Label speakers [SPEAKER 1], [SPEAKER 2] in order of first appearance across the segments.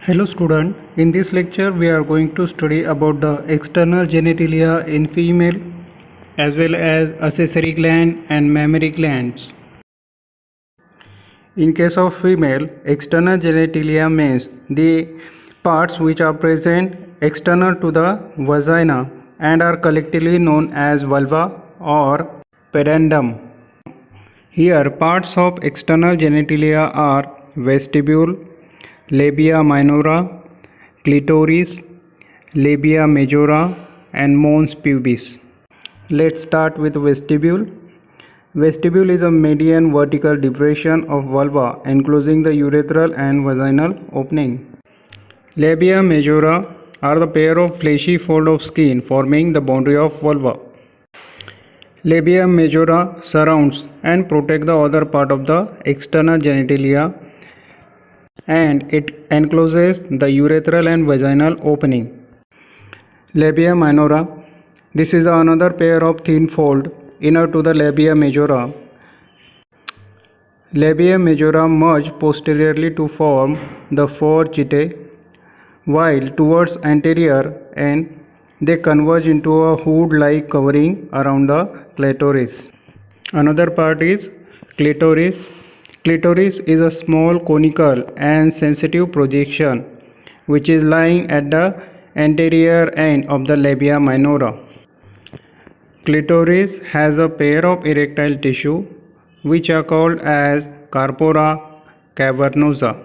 [SPEAKER 1] Hello student, in this lecture we are going to study about the external genitalia in female as well as accessory gland and mammary glands. In case of female, external genitalia means the parts which are present external to the vagina and are collectively known as vulva or pedendum. Here parts of external genitalia are vestibule, labia minora, clitoris, labia majora and mons pubis. Let's start with vestibule. Vestibule is a median vertical depression of vulva enclosing the urethral and vaginal opening. Labia majora are the pair of fleshy fold of skin forming the boundary of vulva. Labia majora surrounds and protect the other part of the external genitalia and it encloses the urethral and vaginal opening. Labia minora. This is another pair of thin fold inner to the labia majora. Labia majora merge posteriorly to form the four chaetae, while towards anterior end they converge into a hood-like covering around the clitoris. Another part is clitoris. Clitoris is a small conical and sensitive projection which is lying at the anterior end of the labia minora. Clitoris has a pair of erectile tissue which are called as corpora cavernosa.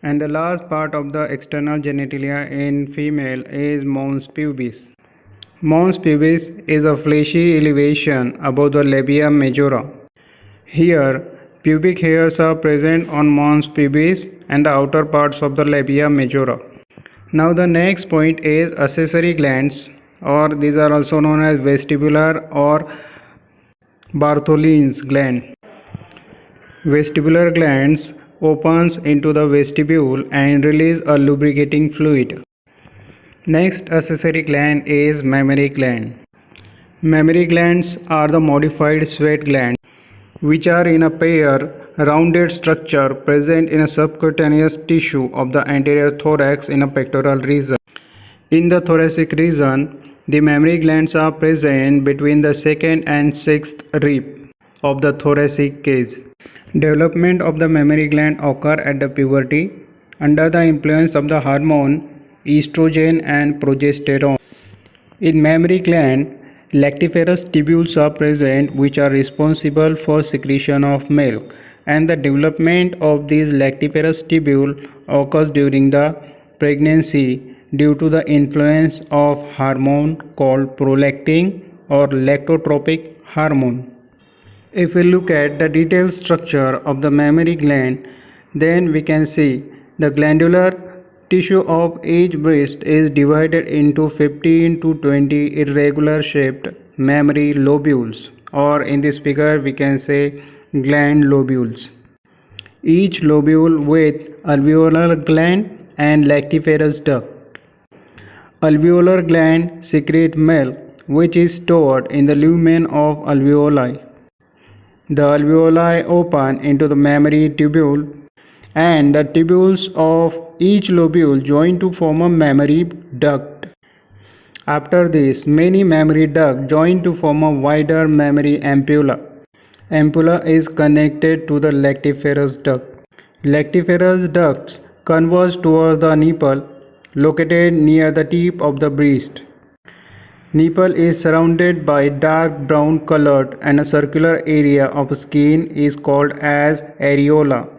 [SPEAKER 1] And the last part of the external genitalia in female is mons pubis. Mons pubis is a fleshy elevation above the labia majora. Here, pubic hairs are present on mons pubis and the outer parts of the labia majora. Now the next point is accessory glands, or these are also known as vestibular or Bartholin's gland. Vestibular glands opens into the vestibule and release a lubricating fluid. Next accessory gland is mammary gland. Mammary glands are the modified sweat glands which are in a pair rounded structure present in a subcutaneous tissue of the anterior thorax in a pectoral region. In the thoracic region, the mammary glands are present between the second and sixth rib of the thoracic cage. Development of the mammary gland occur at the puberty under the influence of the hormone estrogen and progesterone. In mammary gland, lactiferous tubules are present which are responsible for secretion of milk, and the development of these lactiferous tubules occurs during the pregnancy due to the influence of hormone called prolactin or lactotropic hormone. If we look at the detailed structure of the mammary gland, then we can see the glandular tissue of each breast is divided into 15 to 20 irregular shaped mammary lobules, or in this figure we can say gland lobules. Each lobule with alveolar gland and lactiferous duct. Alveolar gland secrete milk which is stored in the lumen of alveoli. The alveoli open into the mammary tubule and the tubules of each lobule join to form a mammary duct. After this, many mammary ducts join to form a wider mammary ampulla. Ampulla is connected to the lactiferous duct. Lactiferous ducts converge towards the nipple located near the tip of the breast. Nipple is surrounded by dark brown colored and a circular area of skin is called as areola.